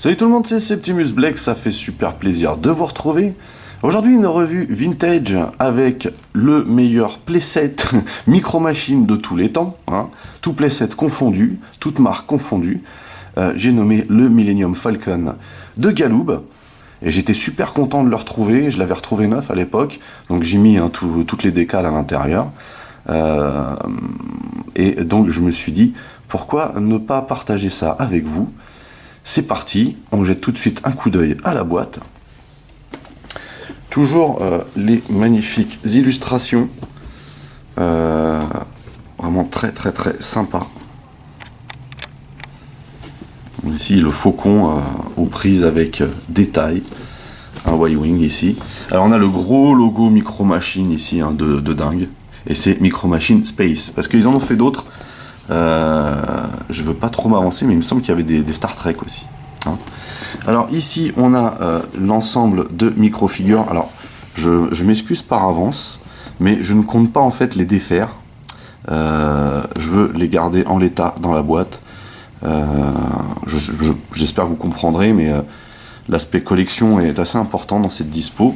Salut tout le monde, c'est Septimus Black, ça fait super plaisir de vous retrouver. Aujourd'hui une revue vintage avec le meilleur playset Micro Machines de tous les temps, hein. Tout playset confondu, toute marque confondue. J'ai nommé le Millennium Falcon de Galoob. Et j'étais super content de le retrouver, je l'avais retrouvé neuf à l'époque, donc j'ai mis toutes les décales à l'intérieur. Et donc je me suis dit, pourquoi ne pas partager ça avec vous? C'est parti, on jette tout de suite un coup d'œil à la boîte. Toujours les magnifiques illustrations, vraiment très sympa. Ici le faucon aux prises avec détail, un Y-Wing ici. Alors on a le gros logo Micro Machines ici, hein, de dingue, et c'est Micro Machines Space, parce qu'ils en ont fait d'autres. Je veux pas trop m'avancer, mais il me semble qu'il y avait des Star Trek aussi, hein. Alors ici on a l'ensemble de micro-figures. Alors je m'excuse par avance, mais je ne compte pas en fait les défaire. Je veux les garder en l'état dans la boîte. J'espère que vous comprendrez, mais l'aspect collection est assez important dans cette dispo,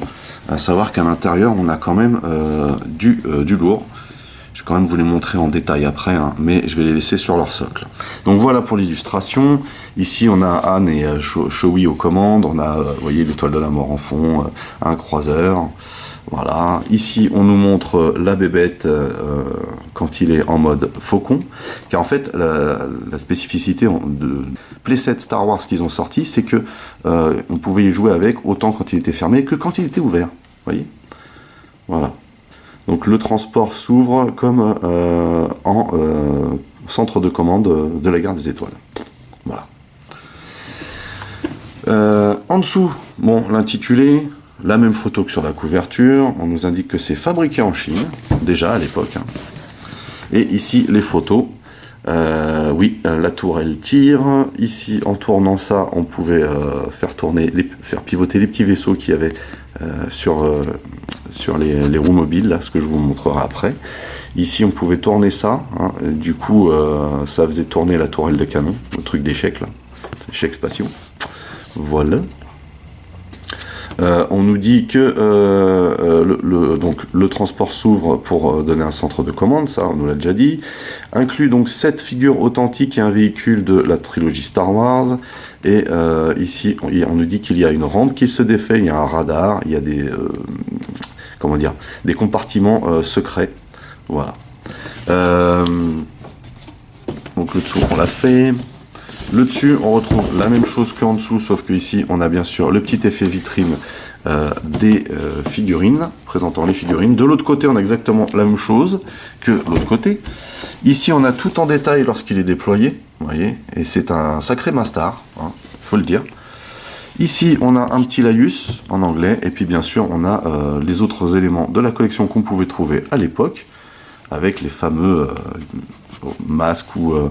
à savoir qu'à l'intérieur on a quand même du lourd. Je vais quand même vous les montrer en détail après, hein, mais je vais les laisser sur leur socle. Donc voilà pour l'illustration. Ici on a Anne et Chewie aux commandes. On a, vous voyez, l'étoile de la mort en fond, un croiseur. Voilà. Ici on nous montre la bébête quand il est en mode faucon. Car en fait la spécificité de playset Star Wars qu'ils ont sorti, c'est que on pouvait y jouer avec autant quand il était fermé que quand il était ouvert. Vous voyez. Voilà. Donc le transport s'ouvre comme en centre de commande de la gare des Étoiles. Voilà. En dessous, bon, l'intitulé, la même photo que sur la couverture. On nous indique que c'est fabriqué en Chine, déjà à l'époque, hein. Et ici, les photos. Oui, la tourelle tire. Ici, en tournant ça, on pouvait faire pivoter les petits vaisseaux qu'il y avait sur les roues mobiles, là, ce que je vous montrerai après. Ici, on pouvait tourner ça, hein, du coup, ça faisait tourner la tourelle de canon, le truc d'échec, là, échecs spatiaux. Voilà. On nous dit que donc, le transport s'ouvre pour donner un centre de commande, ça on nous l'a déjà dit. Inclut donc 7 figures authentiques et un véhicule de la trilogie Star Wars. Et ici on nous dit qu'il y a une rampe qui se défait, il y a un radar, il y a des des compartiments secrets. Voilà. Donc le dessous on l'a fait. Le dessus, on retrouve la même chose qu'en dessous, sauf que ici, on a bien sûr le petit effet vitrine des figurines, présentant les figurines. De l'autre côté, on a exactement la même chose que l'autre côté. Ici, on a tout en détail lorsqu'il est déployé, vous voyez, et c'est un sacré mastar, hein, faut le dire. Ici, on a un petit laïus en anglais, et puis bien sûr, on a les autres éléments de la collection qu'on pouvait trouver à l'époque, avec les fameux masques ou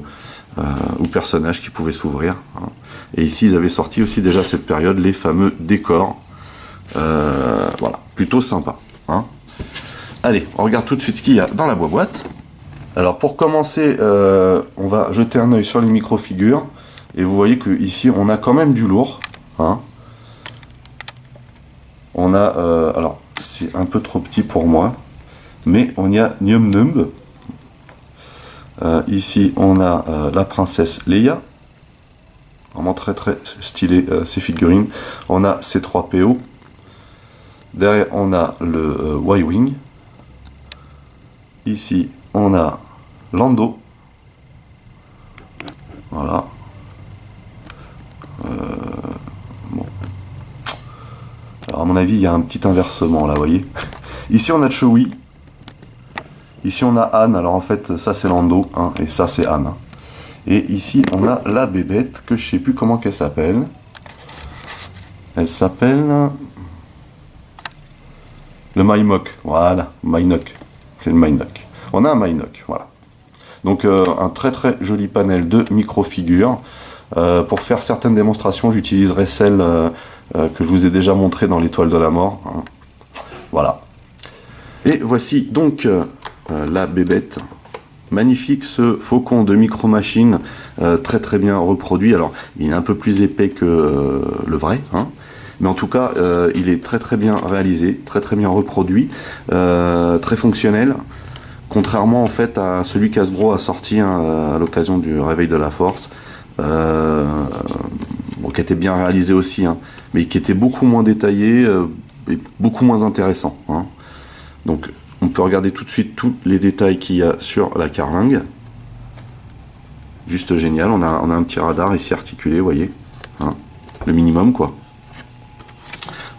personnages qui pouvaient s'ouvrir, hein. Et ici ils avaient sorti aussi déjà cette période les fameux décors, voilà, plutôt sympa, hein. Allez, on regarde tout de suite ce qu'il y a dans la boîte. Alors pour commencer, on va jeter un œil sur les micro-figures, et vous voyez que ici on a quand même du lourd, hein. On a, alors c'est un peu trop petit pour moi, mais on y a Nium Numb. Ici on a la princesse Leia, vraiment très stylé, ces figurines. On a C3PO, derrière on a le Y-Wing, ici on a Lando, voilà. Bon. Alors à mon avis il y a un petit inversement là, vous voyez. Ici on a Chewie. Ici on a Anne, alors en fait ça c'est Lando, hein, et ça c'est Anne. Et ici on a la bébête, que je sais plus comment qu'elle s'appelle. Elle s'appelle le Mynock, voilà, Mynock, c'est le Mynock. On a un Mynock, voilà. Donc un très joli panel de micro-figures. Pour faire certaines démonstrations, j'utiliserai celle que je vous ai déjà montrée dans l'étoile de la mort, hein. Voilà. Et voici donc la bébête magnifique ce faucon de Micro Machines, très très bien reproduit. Alors il est un peu plus épais que le vrai, hein, mais en tout cas il est très très bien réalisé, très très bien reproduit, très fonctionnel, contrairement en fait à celui qu'Hasbro a sorti hein, à l'occasion du réveil de la force, bon, qui était bien réalisé aussi, hein, mais qui était beaucoup moins détaillé et beaucoup moins intéressant, hein. Donc on peut regarder tout de suite tous les détails qu'il y a sur la carlingue. Juste génial, on a un petit radar ici articulé, vous voyez, hein, le minimum quoi.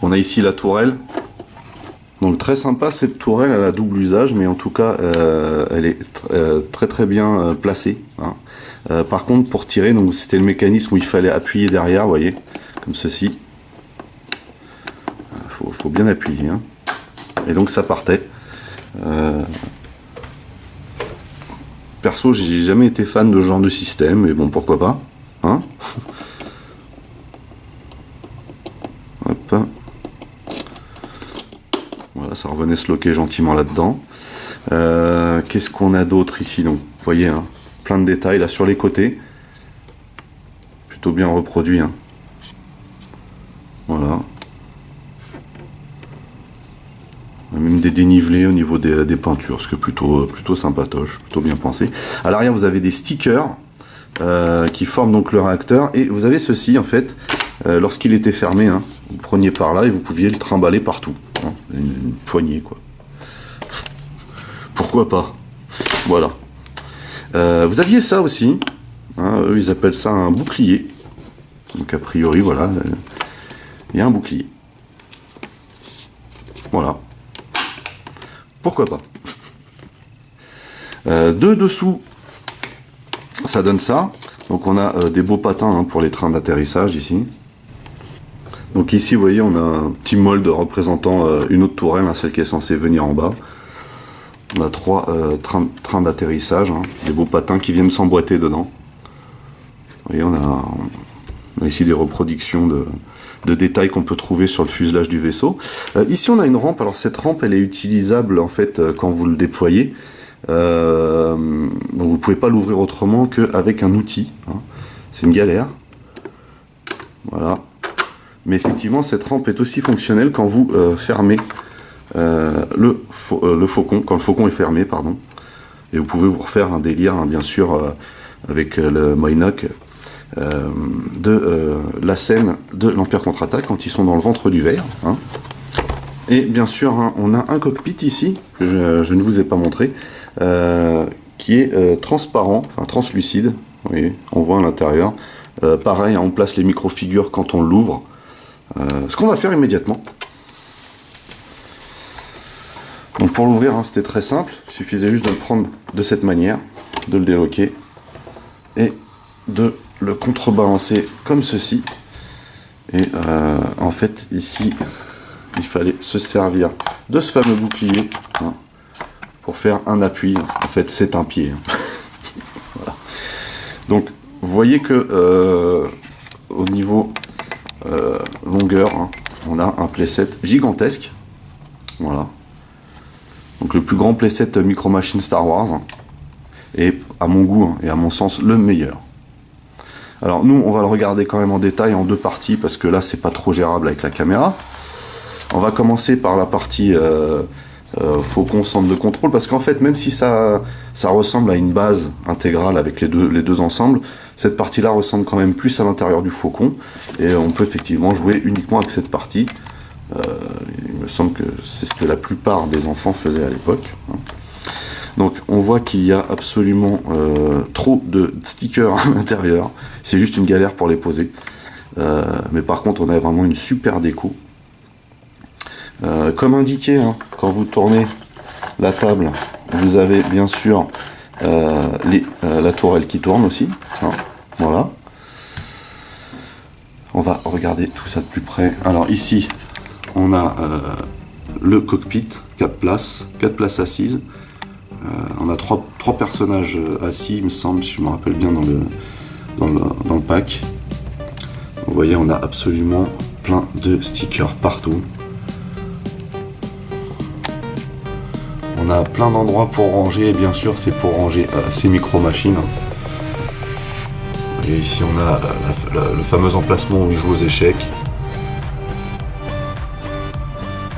On a ici la tourelle. Donc très sympa cette tourelle, elle a double usage, mais en tout cas elle est très très bien placée, hein. Par contre pour tirer, donc c'était le mécanisme où il fallait appuyer derrière, vous voyez, comme ceci. Faut bien appuyer, hein. Et donc ça partait. Perso, j'ai jamais été fan de ce genre de système, mais bon, pourquoi pas, hein. Hop. Voilà, ça revenait se loquer gentiment là-dedans. Qu'est-ce qu'on a d'autre ici? Donc, vous voyez, hein, plein de détails là sur les côtés. Plutôt bien reproduit, hein. Voilà. Même des dénivelés au niveau des peintures, ce qui est plutôt sympatoche, plutôt bien pensé. À l'arrière, vous avez des stickers qui forment donc le réacteur. Et vous avez ceci, en fait, lorsqu'il était fermé, hein, vous preniez par là et vous pouviez le trimballer partout. Hein, une poignée, quoi. Pourquoi pas? Voilà. Vous aviez ça aussi. Hein, eux, ils appellent ça un bouclier. Donc, a priori, voilà. Il y a un bouclier. Voilà. Pourquoi pas. De dessous, ça donne ça. Donc on a des beaux patins hein, pour les trains d'atterrissage ici. Donc ici, vous voyez, on a un petit mold représentant une autre tourelle, hein, celle qui est censée venir en bas. On a 3 trains d'atterrissage, hein, des beaux patins qui viennent s'emboîter dedans. Vous voyez, on a ici des reproductions de détails qu'on peut trouver sur le fuselage du vaisseau. Ici on a une rampe, alors cette rampe elle est utilisable en fait quand vous le déployez. Donc vous ne pouvez pas l'ouvrir autrement qu'avec un outil, hein. C'est une galère. Voilà. Mais effectivement cette rampe est aussi fonctionnelle quand vous fermez le faucon, quand le faucon est fermé, pardon. Et vous pouvez vous refaire un délire, hein, bien sûr, avec le Moinoc. De la scène de l'Empire contre-attaque quand ils sont dans le ventre du verre, hein. Et bien sûr hein, on a un cockpit ici que je ne vous ai pas montré qui est transparent, enfin translucide, vous voyez, on voit à l'intérieur. Pareil hein, on place les micro-figures quand on l'ouvre, ce qu'on va faire immédiatement. Donc pour l'ouvrir hein, c'était très simple, il suffisait juste de le prendre de cette manière, de le déloquer et de le contrebalancer comme ceci. Et en fait ici il fallait se servir de ce fameux bouclier hein, pour faire un appui. En fait c'est un pied, hein. Voilà. Donc vous voyez que au niveau longueur hein, on a un playset gigantesque. Voilà. Donc le plus grand playset Micro Machines Star Wars, hein, et à mon goût hein, et à mon sens le meilleur. Alors nous on va le regarder quand même en détail en 2 parties parce que là c'est pas trop gérable avec la caméra. On va commencer par la partie faucon centre de contrôle, parce qu'en fait même si ça ressemble à une base intégrale avec les deux ensembles, cette partie là ressemble quand même plus à l'intérieur du faucon et on peut effectivement jouer uniquement avec cette partie. Il me semble que c'est ce que la plupart des enfants faisaient à l'époque, hein. Donc on voit qu'il y a absolument trop de stickers à l'intérieur, c'est juste une galère pour les poser. Mais par contre on a vraiment une super déco. Comme indiqué, hein, quand vous tournez la table, vous avez bien sûr la tourelle qui tourne aussi, hein, voilà. On va regarder tout ça de plus près. Alors ici on a le cockpit, 4 places assises. On a trois personnages assis, il me semble, si je me rappelle bien, dans le pack. Vous voyez, on a absolument plein de stickers partout. On On a plein d'endroits pour ranger, et bien sûr c'est pour ranger ces micro-machines. Et ici on a le fameux emplacement où il joue aux échecs.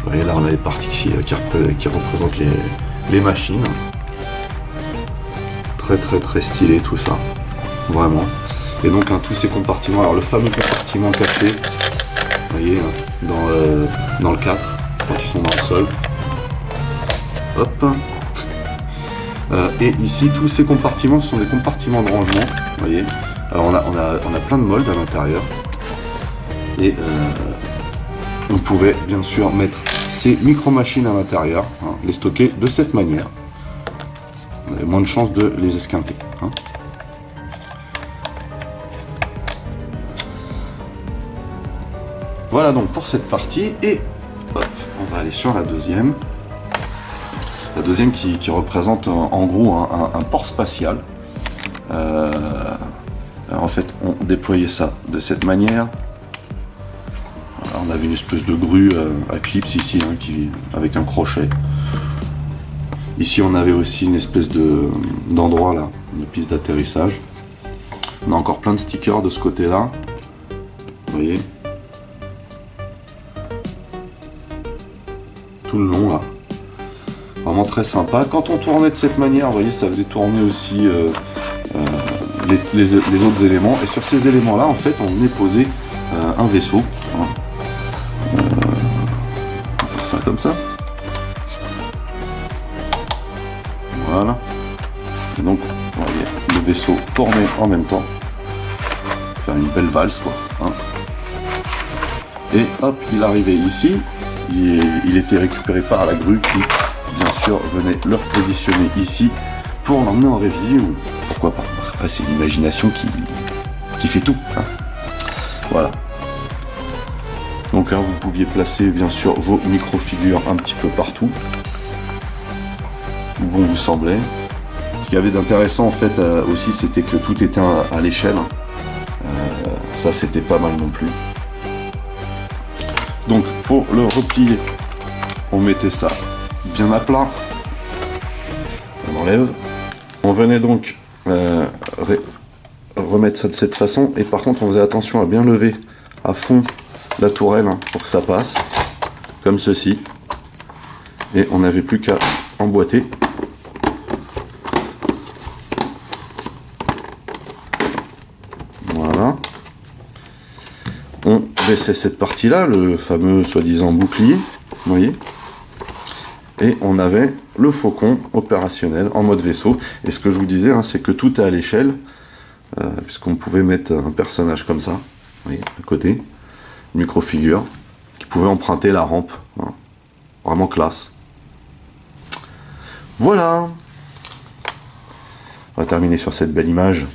Vous voyez là on a les parties qui représentent les machines. Très stylé tout ça, vraiment. Et donc tous ces compartiments, alors le fameux compartiment caché, vous voyez, dans le 4, quand ils sont dans le sol. Hop. Et ici, tous ces compartiments, ce sont des compartiments de rangement, vous voyez. Alors on a plein de moldes à l'intérieur. Et on pouvait bien sûr mettre ces micro-machines à l'intérieur, hein, les stocker de cette manière. On avait moins de chances de les esquinter. Hein. Voilà donc pour cette partie. Et hop, on va aller sur la deuxième. La deuxième qui représente en gros un port spatial. Alors en fait, on déployait ça de cette manière. Alors, on avait une espèce de grue à clips ici, hein, avec un crochet. Ici, on avait aussi une espèce d'endroit là, de piste d'atterrissage. On a encore plein de stickers de ce côté-là. Vous voyez, tout le long là. Vraiment très sympa. Quand on tournait de cette manière, vous voyez, ça faisait tourner aussi les autres éléments. Et sur ces éléments-là, en fait, on venait poser un vaisseau. Hein. On va faire ça comme ça. Voilà. Et donc, vous voyez, le vaisseau tournait en même temps. Faire une belle valse, quoi. Hein. Et hop, il arrivait ici. Il était récupéré par la grue qui, bien sûr, venait le repositionner ici pour l'emmener en révision. Ou pourquoi pas. Après, c'est l'imagination qui fait tout. Hein. Voilà. Donc là, vous pouviez placer, bien sûr, vos micro-figures un petit peu partout. Où bon vous semblait. Ce qu'il y avait d'intéressant, en fait, aussi, c'était que tout était à l'échelle. Ça, c'était pas mal non plus. Donc, pour le replier, on mettait ça bien à plat. On enlève. On venait donc remettre ça de cette façon. Et par contre, on faisait attention à bien lever à fond la tourelle, hein, pour que ça passe. Comme ceci. Et on n'avait plus qu'à emboîter. Voilà. On baissait cette partie-là, le fameux soi-disant bouclier, vous voyez. Et on avait le faucon opérationnel en mode vaisseau. Et ce que je vous disais, hein, c'est que tout est à l'échelle, puisqu'on pouvait mettre un personnage comme ça, vous voyez, à côté, une micro-figure, qui pouvait emprunter la rampe. Hein. Vraiment classe. Voilà. On va terminer sur cette belle image.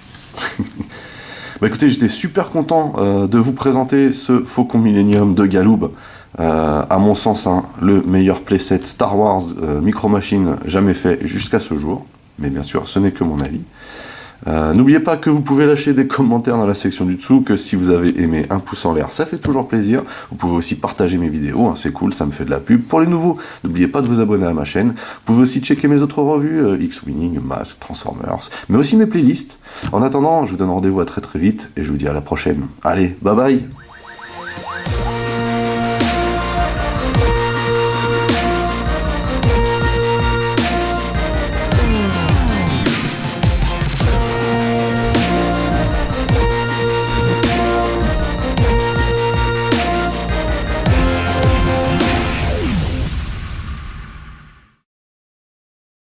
Bah écoutez, j'étais super content de vous présenter ce Faucon Millenium de Galoob. À mon sens, hein, le meilleur playset Star Wars Micro Machine jamais fait jusqu'à ce jour. Mais bien sûr, ce n'est que mon avis. N'oubliez pas que vous pouvez lâcher des commentaires dans la section du dessous, que si vous avez aimé, un pouce en l'air, ça fait toujours plaisir. Vous pouvez aussi partager mes vidéos, hein, c'est cool, ça me fait de la pub. Pour les nouveaux, n'oubliez pas de vous abonner à ma chaîne. Vous pouvez aussi checker mes autres revues, X-Winning, Mask, Transformers, mais aussi mes playlists. En attendant, je vous donne rendez-vous à très vite, et je vous dis à la prochaine. Allez, bye bye!